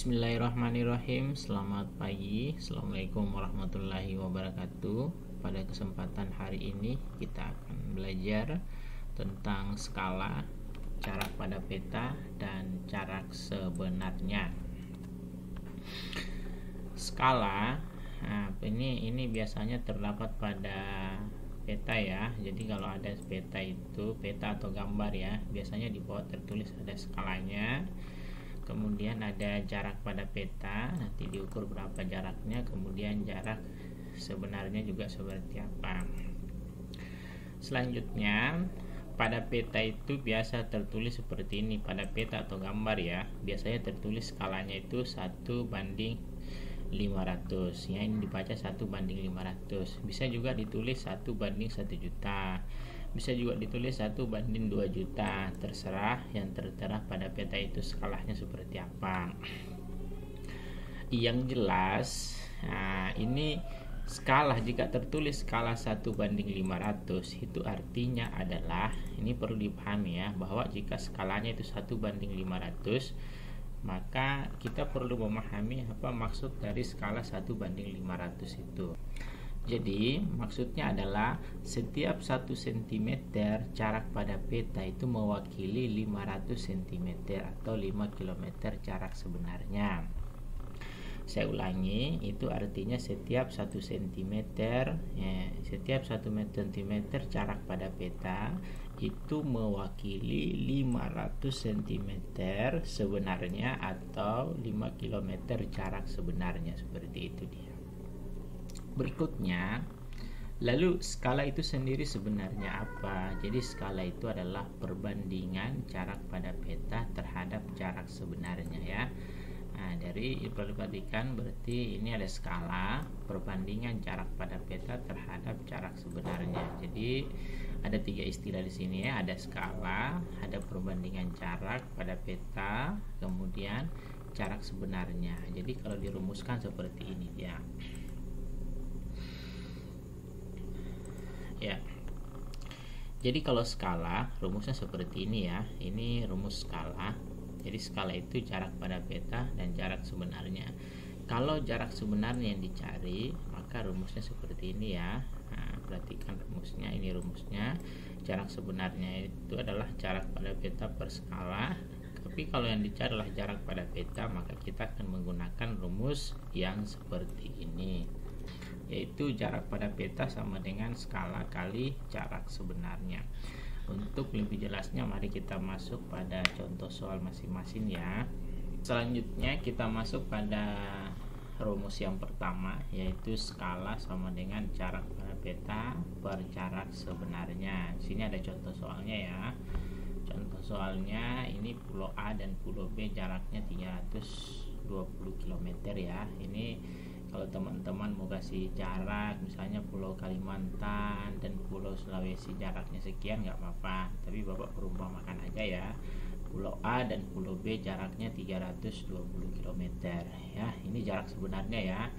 Bismillahirrahmanirrahim. Selamat pagi. Assalamualaikum warahmatullahi wabarakatuh. Pada kesempatan hari ini kita akan belajar tentang skala, jarak pada peta, dan jarak sebenarnya. Skala, ini biasanya terdapat pada peta ya. Jadi kalau ada peta itu, peta atau gambar ya, biasanya di bawah tertulis ada skalanya. Kemudian ada jarak pada peta, nanti diukur berapa jaraknya, kemudian jarak sebenarnya juga seperti apa. Selanjutnya, pada peta itu biasa tertulis seperti ini. Pada peta atau gambar ya, biasanya tertulis skalanya itu 1/500 ya, ini dibaca 1/500. Bisa juga ditulis 1/1 juta, bisa juga ditulis 1/2 juta, terserah. Yang tertera pada peta itu skalanya seperti apa. Yang jelas, ini skala, jika tertulis skala 1/500 itu artinya adalah, ini perlu dipahami ya, bahwa jika skalanya itu 1/500, maka kita perlu memahami apa maksud dari skala 1/500 itu. Jadi maksudnya adalah setiap 1 cm jarak pada peta itu mewakili 500 cm atau 5 km jarak sebenarnya. Saya ulangi, itu artinya setiap 1 cm setiap 1 cm jarak pada peta itu mewakili 500 cm sebenarnya atau 5 km jarak sebenarnya, seperti itu dia. Berikutnya, lalu skala itu sendiri sebenarnya apa? Jadi skala itu adalah perbandingan jarak pada peta terhadap jarak sebenarnya ya. Dari perlu diperhatikan, berarti ini ada skala perbandingan jarak pada peta terhadap jarak sebenarnya. Jadi ada 3 istilah di sini ya, ada skala, ada perbandingan jarak pada peta, kemudian jarak sebenarnya. Jadi kalau dirumuskan seperti ini ya. Ya. Jadi kalau skala rumusnya seperti ini ya. Ini rumus skala. Jadi skala itu jarak pada peta dan jarak sebenarnya. Kalau jarak sebenarnya yang dicari, maka rumusnya seperti ini ya. Perhatikan rumusnya, ini rumusnya. Jarak sebenarnya itu adalah jarak pada peta per skala. Tapi kalau yang dicari adalah jarak pada peta, maka kita akan menggunakan rumus yang seperti ini, yaitu jarak pada peta sama dengan skala kali jarak sebenarnya. Untuk lebih jelasnya, mari kita masuk pada contoh soal masing-masing ya. Selanjutnya kita masuk pada rumus yang pertama, yaitu skala sama dengan jarak pada peta per jarak sebenarnya. Di sini ada contoh soalnya ya. Contoh soalnya ini pulau A dan pulau B jaraknya 320 km ya. Ini kalau teman-teman mau kasih jarak, misalnya Pulau Kalimantan dan Pulau Sulawesi jaraknya sekian, nggak apa-apa, tapi Bapak perumpamakan aja ya. Pulau A dan Pulau B jaraknya 320 km ya. Ini jarak sebenarnya ya.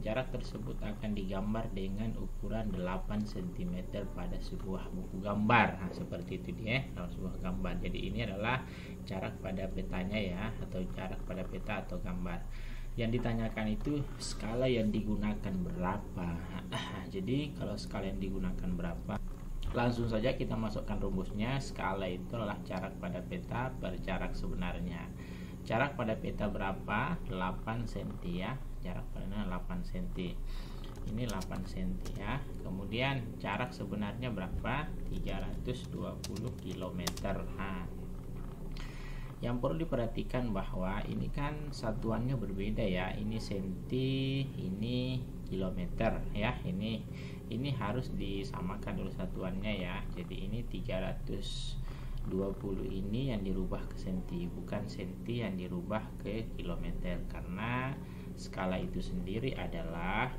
Jarak tersebut akan digambar dengan ukuran 8 cm pada sebuah buku gambar. Seperti itu dia, dalam sebuah gambar. Jadi ini adalah jarak pada petanya ya, atau jarak pada peta atau gambar. Yang ditanyakan itu skala yang digunakan berapa. Jadi kalau skala yang digunakan berapa, langsung saja kita masukkan rumusnya. Skala itu adalah jarak pada peta per jarak sebenarnya. Jarak pada peta berapa? 8 cm ya. Jarak pada 8 cm. Ini 8 cm ya. Kemudian jarak sebenarnya berapa? 320 km. Yang perlu diperhatikan bahwa ini kan satuannya berbeda ya. Ini senti, ini kilometer ya. Ini harus disamakan dulu satuannya ya. Jadi ini 320 ini yang dirubah ke senti, bukan senti yang dirubah ke kilometer, karena skala itu sendiri adalah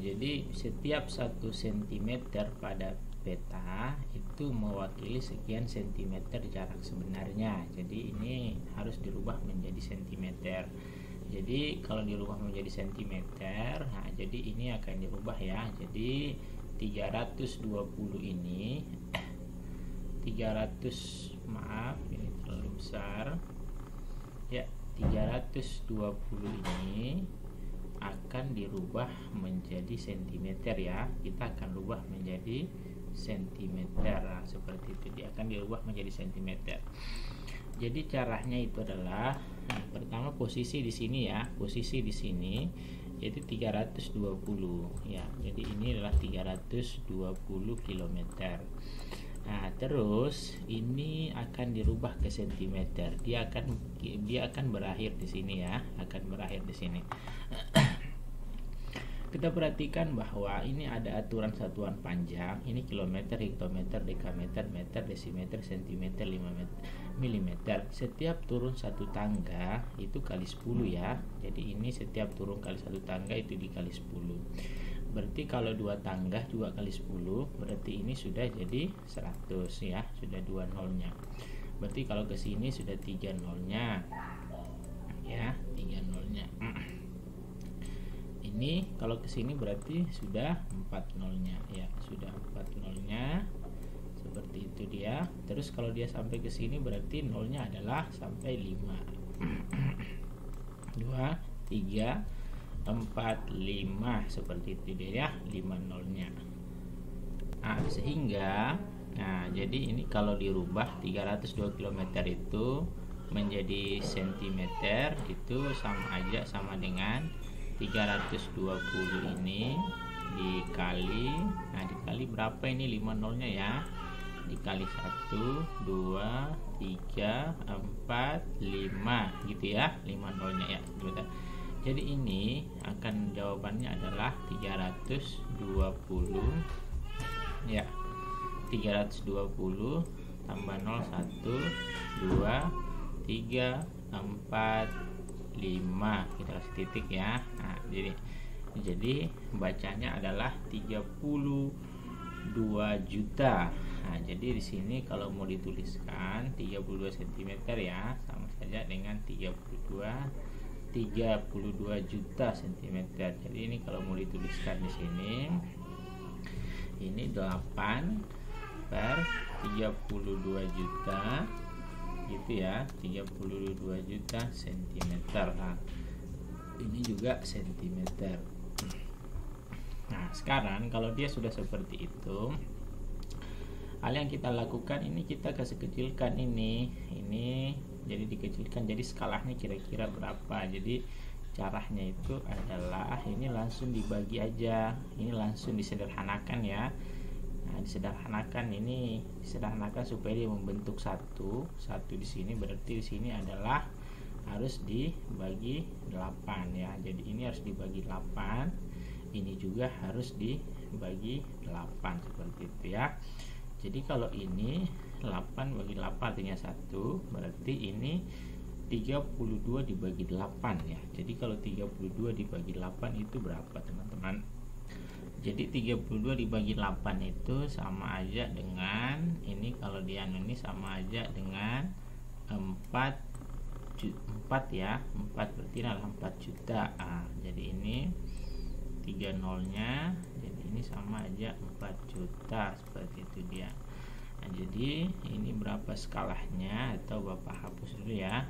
jadi setiap 1 cm pada peta itu mewakili sekian sentimeter jarak sebenarnya. Jadi ini harus dirubah menjadi sentimeter. Jadi kalau dirubah menjadi sentimeter, jadi ini akan dirubah ya. Jadi 320 ini 300, maaf ini terlalu besar ya, 320 ini akan dirubah menjadi sentimeter ya. Kita akan rubah menjadi sentimeter. Nah, seperti itu, dia akan dirubah menjadi sentimeter. Jadi caranya itu adalah, pertama posisi di sini ya, posisi di sini yaitu 320 ya. Jadi ini adalah 320 km. Nah, terus ini akan dirubah ke sentimeter. Dia akan berakhir di sini ya, akan berakhir di sini. Kita perhatikan bahwa ini ada aturan satuan panjang. Ini kilometer, hektometer, dekameter, meter, desimeter, sentimeter, milimeter. Setiap turun satu tangga itu kali 10 ya. Jadi ini setiap turun kali satu tangga itu dikali 10. Berarti kalau dua tangga juga kali 10, berarti ini sudah jadi 100 ya, sudah 2 nolnya. Berarti kalau ke sini sudah 3 nolnya ya, 3 nolnya. Ini kalau ke sini berarti sudah 4 nolnya ya, sudah 4 nolnya. Seperti itu dia. Terus kalau dia sampai ke sini berarti nolnya adalah sampai 5. 2 3 4 5, seperti itu dia ya, 5 nolnya. Nah, sehingga jadi ini kalau dirubah 302 km itu menjadi sentimeter itu sama aja, sama dengan 320 ini dikali, dikali berapa ini 5 nolnya ya, dikali 1 2 3 4 5 gitu ya, 5 nolnya ya. Jadi ini akan jawabannya adalah 320 ya, 320 tambah 0 1 2 3 4 5, kita kasih titik ya. Nah, jadi bacanya adalah 32 juta. Nah, jadi di sini kalau mau dituliskan 32 cm ya, sama saja dengan 32 juta cm. Jadi ini kalau mau dituliskan di sini, ini 8 per 32 juta gitu ya, 32 juta cm. Nah, ini juga sentimeter. Nah, sekarang kalau dia sudah seperti itu, hal yang kita lakukan ini, kita kasih kecilkan ini jadi dikecilkan, jadi skalanya kira-kira berapa. Jadi caranya itu adalah ini langsung dibagi aja, ini langsung disederhanakan ya. Nah, disederhanakan supaya dia membentuk satu di sini. Berarti di sini adalah harus dibagi 8 ya. Jadi ini harus dibagi 8, ini juga harus dibagi 8, seperti itu ya. Jadi kalau ini 8 bagi 8 artinya 1, berarti ini 32 dibagi 8 ya. Jadi kalau 32 dibagi 8 itu berapa teman-teman? Jadi 32 dibagi 8 itu sama aja dengan ini, kalau dia ini sama aja dengan 4 ya. 4 berarti adalah 4 juta. Jadi ini 3 nolnya, jadi ini sama aja 4 juta, seperti itu dia. Nah, jadi ini berapa skalanya, atau Bapak hapus dulu ya,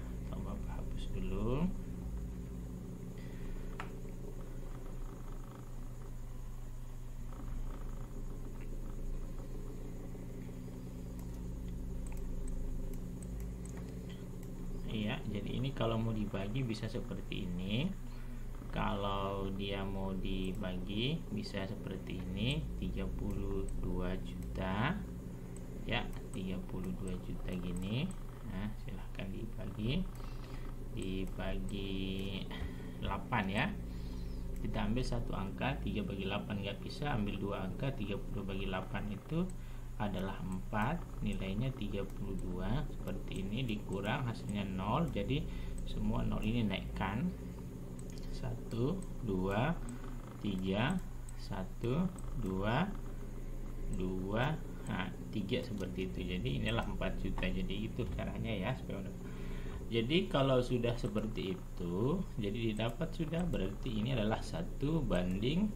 Iya, jadi ini kalau mau dibagi bisa seperti ini. Kalau dia mau dibagi bisa seperti ini, 32 juta ya, 32 juta gini. Nah, silahkan dibagi 8 ya. Kita ambil satu angka, 3 bagi 8 nggak bisa, ambil dua angka, 30 bagi 8 itu adalah 4, nilainya 32, seperti ini, dikurang hasilnya 0. Jadi semua 0 ini naikkan, 1 2 3 1 2 2 3, seperti itu. Jadi inilah 4 juta. Jadi itu caranya ya, jadi kalau sudah seperti itu, jadi didapat sudah, berarti ini adalah 1 banding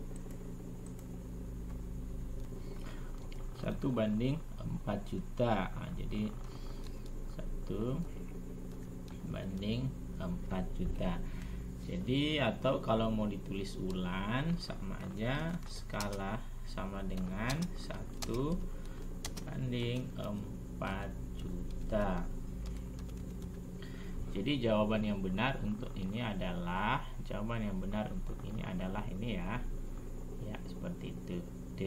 4 juta. Jadi 1 banding 4 juta. Jadi atau kalau mau ditulis ulang sama aja, skala sama dengan 1/4 juta. Jadi jawaban yang benar untuk ini adalah ini ya. Ya, seperti itu. D.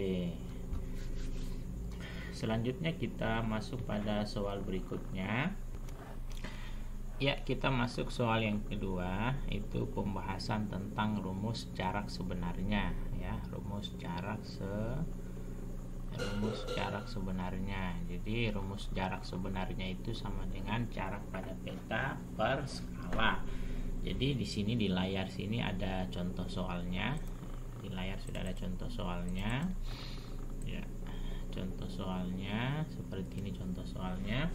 Selanjutnya kita masuk pada soal berikutnya. Ya, kita masuk soal yang kedua, itu pembahasan tentang rumus jarak sebenarnya ya, rumus jarak sebenarnya. Jadi rumus jarak sebenarnya itu sama dengan jarak pada peta per skala. Jadi di sini di layar sini ada contoh soalnya. Di layar sudah ada contoh soalnya. Ya, contoh soalnya seperti ini contoh soalnya.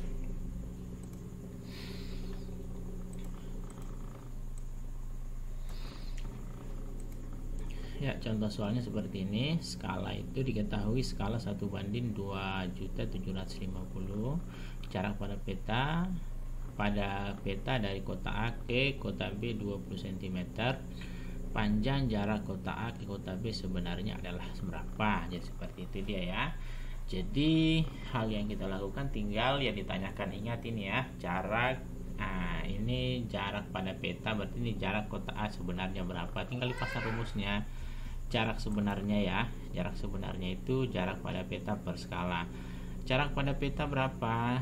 Ya, contoh soalnya seperti ini. Skala itu diketahui skala 1/2.750. Jarak pada peta dari kota A ke kota B 20 cm. Panjang jarak kota A ke kota B sebenarnya adalah berapa? Jadi seperti itu dia ya. Jadi hal yang kita lakukan tinggal ya ditanyakan, ingat ini ya, jarak. Nah, ini jarak pada peta, berarti ini jarak kota A sebenarnya berapa? Tinggal dipasang rumusnya. Jarak sebenarnya ya, jarak sebenarnya itu jarak pada peta per skala. Jarak pada peta berapa?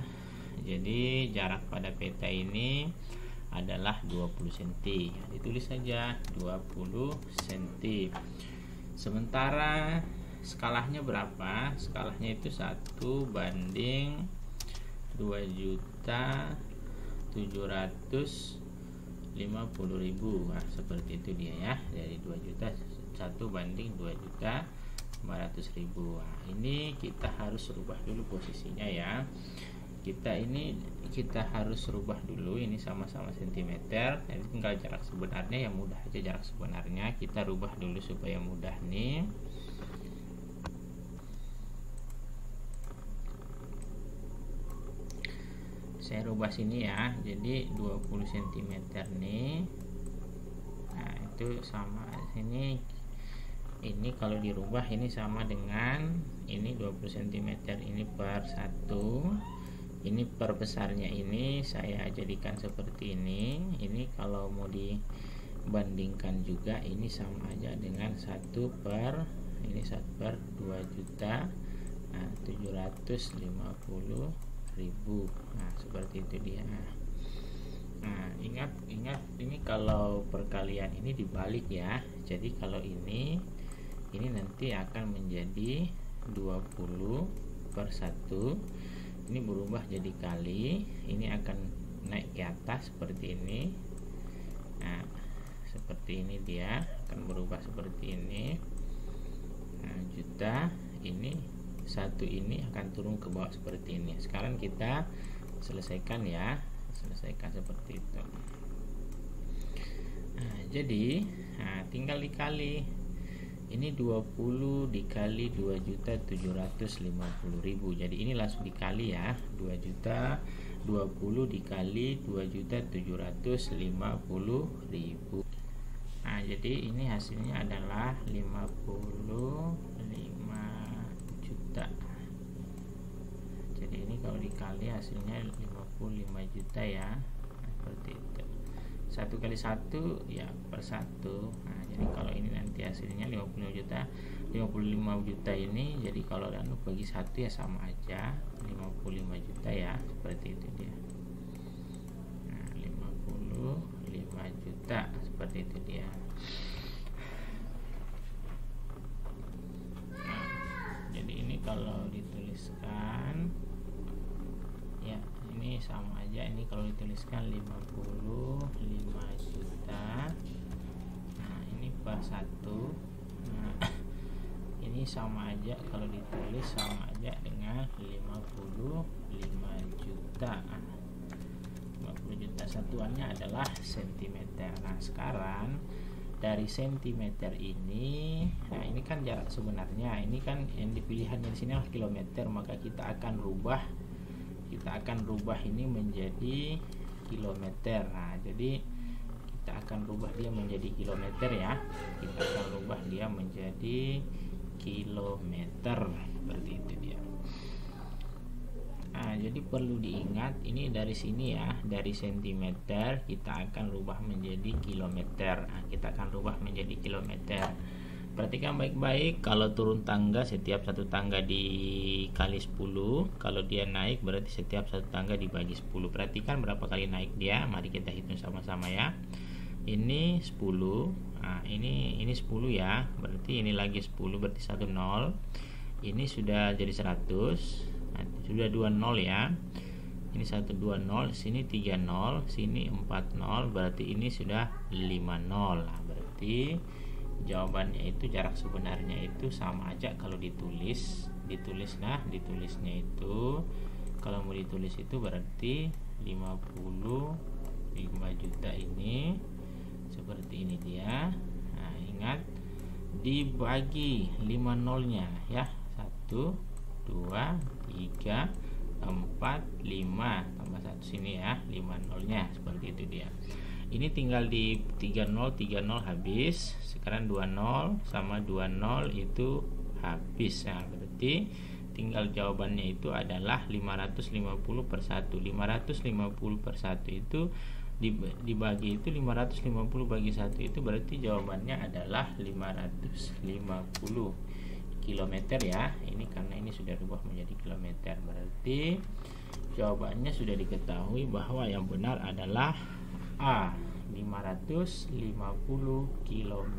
Jadi jarak pada peta ini /adalah 20 cm. Ditulis saja 20 cm. Sementara skalanya berapa? Skalanya itu 1/2.750.000. Nah, seperti itu dia ya. Dari 2 juta 1/2.2.500.000. Nah, ini kita harus rubah dulu posisinya ya. Kita harus rubah dulu, ini sama-sama sentimeter. Jadi tinggal jarak sebenarnya, yang mudah aja jarak sebenarnya. Kita rubah dulu supaya mudah nih. Saya rubah sini ya. Jadi 20 cm nih. Nah, itu sama sini. Ini kalau dirubah ini sama dengan ini 20 cm ini per 1. Ini perbesarnya ini saya jadikan seperti ini. Ini kalau mau dibandingkan juga ini sama aja dengan 1/2.750.000. Nah, seperti itu dia. Nah, ingat ini kalau perkalian ini dibalik ya. Jadi kalau ini nanti akan menjadi 20/1. Ini berubah jadi kali, ini akan naik ke atas seperti ini. Nah, seperti ini dia akan berubah seperti ini. Nah, juta ini satu ini akan turun ke bawah seperti ini. Sekarang kita selesaikan ya, selesaikan seperti itu. Nah, jadi tinggal dikali. Ini 20 dikali 2.750.000. Jadi ini langsung dikali ya. 20 dikali 2.750.000. Nah, jadi ini hasilnya adalah 55 juta. Jadi ini kalau dikali hasilnya 55 juta ya. Nah, seperti itu. 1 kali 1 ya per 1. Nah, jadi kalau ini nanti hasilnya 55 juta ini, jadi kalau bagi 1 ya sama aja 55 juta ya, seperti itu dia. Nah, 55 juta seperti itu dia. Nah, jadi ini kalau dituliskan ya ini sama aja, ini kalau dituliskan 55 juta. Nah, ini per 1. Nah, ini sama aja, kalau ditulis sama aja dengan 55 juta. 50 juta satuannya adalah sentimeter. Nah, sekarang dari sentimeter ini, nah ini kan jarak sebenarnya, ini kan yang dipilihannya di sini adalah kilometer, maka kita akan rubah ini menjadi kilometer. Nah, jadi kita akan rubah dia menjadi kilometer ya. Kita akan rubah dia menjadi kilometer seperti itu dia. Nah, jadi perlu diingat ini dari sini ya, dari sentimeter kita akan rubah menjadi kilometer. Nah, kita akan rubah menjadi kilometer. Perhatikan baik-baik, kalau turun tangga setiap satu tangga dikali 10, kalau dia naik berarti setiap satu tangga dibagi 10. Perhatikan berapa kali naik dia, mari kita hitung sama-sama ya. Ini 10, nah ini 10 ya, berarti ini lagi 10, berarti 1 0. Ini sudah jadi 100, nah, sudah 2 0 ya. Ini 1 2 0, sini 3 0, sini 4 0, berarti ini sudah 5 0. Nah, berarti jawabannya itu jarak sebenarnya itu sama aja kalau ditulisnya itu kalau mau ditulis itu berarti 55 juta ini seperti ini dia. Nah, ingat dibagi 5 nolnya ya, 1 2 3 4 5 tambah 1 sini ya, 5 nolnya seperti itu dia. Ini tinggal di 30 habis. Sekarang 20 sama 20 itu habis. Nah, berarti tinggal jawabannya itu adalah 550 per 1. 550 per 1 itu dibagi itu 550 bagi 1 itu berarti jawabannya adalah 550 kilometer ya. Ini karena ini sudah berubah menjadi kilometer, berarti jawabannya sudah diketahui bahwa yang benar adalah A, 550 km.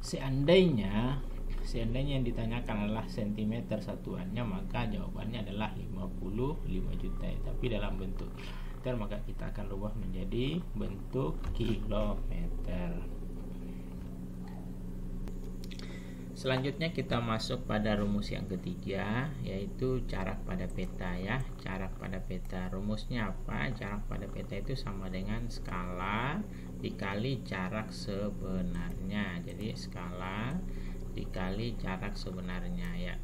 Seandainya yang ditanyakan adalah sentimeter satuannya, maka jawabannya adalah 55 juta. Tapi dalam bentuk meter, maka kita akan rubah menjadi bentuk kilometer. Selanjutnya kita masuk pada rumus yang ketiga, yaitu jarak pada peta ya. Jarak pada peta, rumusnya apa? Jarak pada peta itu sama dengan skala dikali jarak sebenarnya. Jadi skala dikali jarak sebenarnya ya.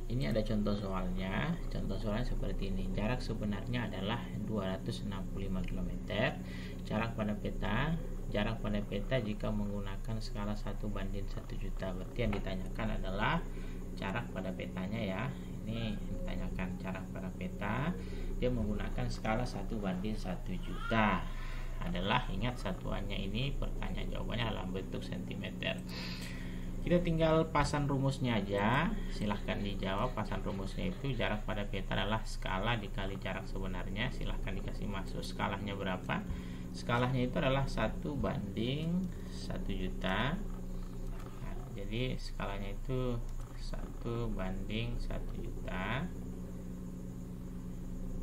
Ini ada contoh soalnya. Contoh soalnya seperti ini. Jarak sebenarnya adalah 265 km. Jarak pada peta jika menggunakan skala 1 banding 1 juta. Berarti yang ditanyakan adalah jarak pada petanya ya. Ini ditanyakan jarak pada peta, dia menggunakan skala 1 banding 1 juta. Adalah, ingat satuannya ini, pertanyaan jawabannya dalam bentuk sentimeter. Kita tinggal pasang rumusnya aja. Silahkan dijawab. Pasang rumusnya itu jarak pada peta adalah skala dikali jarak sebenarnya. Silahkan dikasih masuk skalanya berapa. Skalanya itu adalah 1 banding 1 juta. Nah, jadi skalanya itu 1 banding 1 juta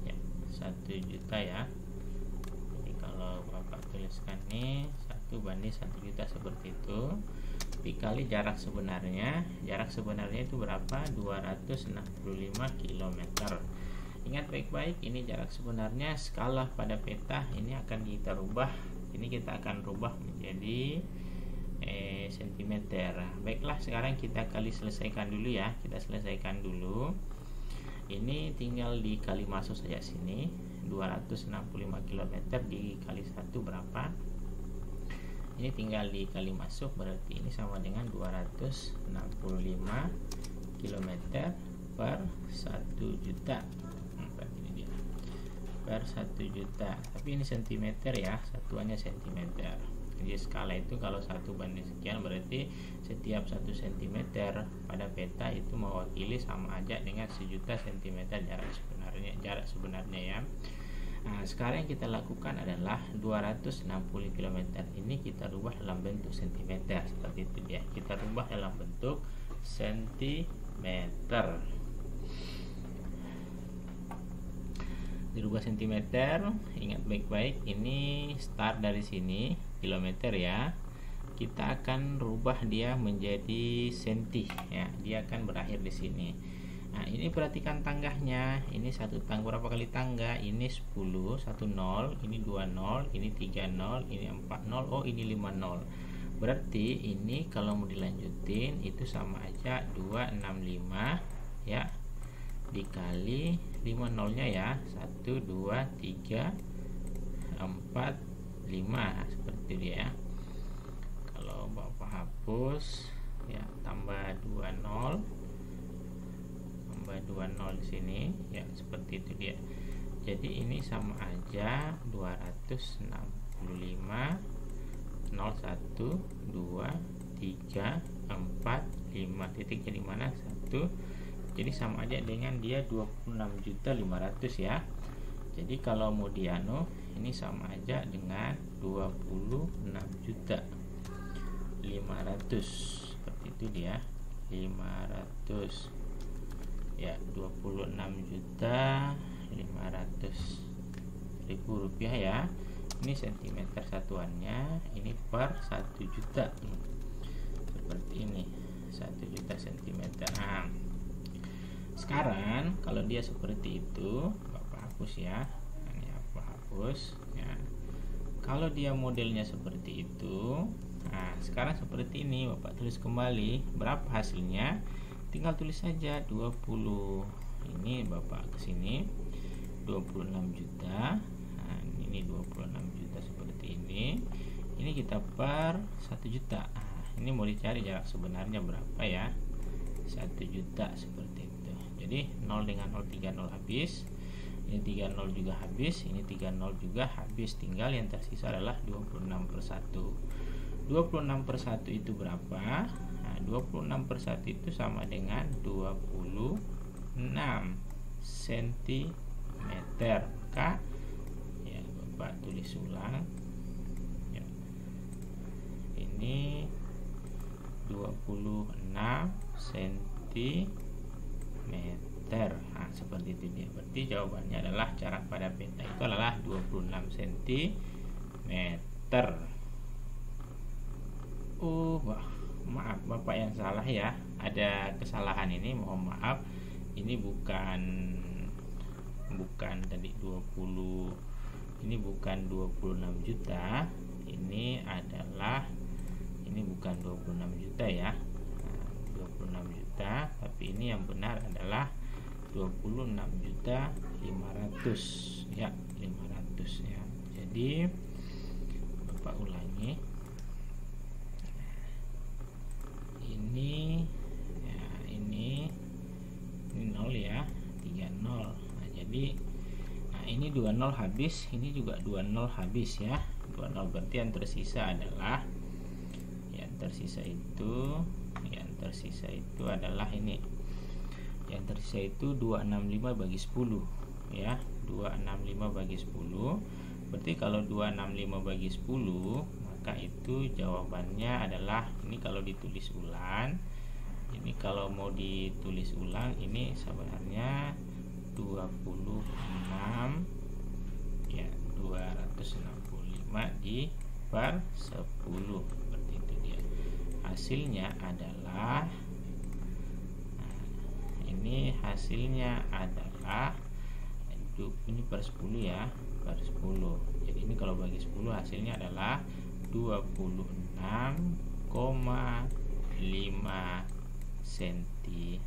ya, 1 juta ya. Jadi kalau Bapak tuliskan nih 1 banding 1 juta seperti itu, dikali jarak sebenarnya itu berapa? 265 km. Ingat baik-baik, ini jarak sebenarnya. Skala pada peta ini akan kita rubah, menjadi sentimeter. Baiklah, sekarang kita selesaikan dulu ya. Ini tinggal dikali masuk saja sini. 265 km dikali 1 berapa? Ini tinggal dikali masuk, berarti ini sama dengan 265 km per 1 juta. Per 1 juta, tapi ini sentimeter ya, satuannya sentimeter. Jadi skala itu kalau 1 banding sekian, berarti setiap 1 cm pada peta itu mewakili sama aja dengan 1 juta cm jarak sebenarnya ya. Nah, sekarang yang kita lakukan adalah 260 km ini kita rubah dalam bentuk sentimeter seperti itu ya. Kita rubah dalam bentuk sentimeter. Dirubah sentimeter, ingat baik-baik, ini start dari sini kilometer ya. Kita akan rubah dia menjadi senti ya. Dia akan berakhir di sini. Nah, ini perhatikan tangganya. Ini satu tangga, berapa kali tangga? Ini 10, 1 0, ini 2 0, ini 3 0, ini 4 0, oh ini 5 0. Berarti ini kalau mau dilanjutin itu sama aja 265 ya, dikali 5 nolnya ya, 1 2 3 5 seperti itu dia ya. Kalau Bapak hapus ya, tambah 20 di sini ya, seperti itu dia. Jadi ini sama aja 265 0 1 2 3 4 5 titiknya di mana 1. Jadi sama aja dengan dia 26.500.000 ya. Jadi kalau mau diano ini sama aja dengan 26.500.000 seperti itu dia. 500 ya, 26.500.000 rupiah ya. Ini sentimeter satuannya, ini per 1 juta seperti ini, 1 juta sentimeter. Nah, sekarang kalau dia seperti itu Bapak hapus ya. Ini Bapak hapus ya. Kalau dia modelnya seperti itu, nah sekarang seperti ini Bapak tulis kembali berapa hasilnya, tinggal tulis saja 20. Ini Bapak ke sini 26 juta. Nah, ini 26 juta seperti ini. Ini kita per 1 juta. Nah, ini mau dicari jarak sebenarnya berapa ya? 1 juta seperti itu. Jadi 0 dengan 0 3 0 habis. Ini 3 0 juga habis, ini 3 0 juga habis. Tinggal yang tersisa adalah 26/1. 26/1 itu berapa? Nah, 26/1 itu sama dengan 26 cm. Maka ya Bapak tulis ulang ya. Ini 26 cm. Nah, seperti itu dia. Berarti jawabannya adalah jarak pada peta itu adalah 26 cm. Maaf Bapak yang salah ya. Ada kesalahan ini, mohon maaf. Ini bukan tadi 20. Ini bukan 26 juta. Ini bukan 26 juta ya. 26 juta, tapi ini yang benar adalah 26.500.000 ya, 500 ya. Jadi Bapak ulangi. Ini ya, ini 0 ya, 30. Nah, jadi ini 20 habis, ini juga 20 habis ya. 20 berarti yang tersisa adalah adalah ini. Yang tersisa itu 265 bagi 10 ya. 265 bagi 10. Berarti kalau 265 bagi 10, maka itu jawabannya adalah ini. Kalau ditulis ulang, ini kalau mau ditulis ulang, ini sebenarnya 26 ya, 265 di per 10 seperti itu dia. Hasilnya adalah ini per 10 ya, per 10. Jadi ini kalau bagi 10 hasilnya adalah 26,5 cm.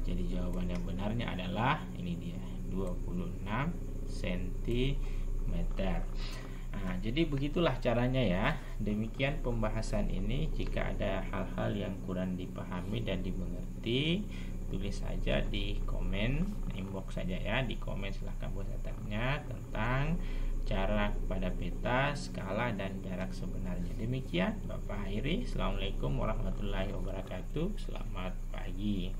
Jadi jawaban yang benarnya adalah ini dia, 26 cm. Nah, jadi begitulah caranya ya. Demikian pembahasan ini. Jika ada hal-hal yang kurang dipahami dan dimengerti, tulis saja di komen, inbox saja ya, di komen silahkan buat tanya tentang jarak pada peta, skala, dan jarak sebenarnya. Demikian Bapak akhiri. Assalamualaikum warahmatullahi wabarakatuh. Selamat pagi.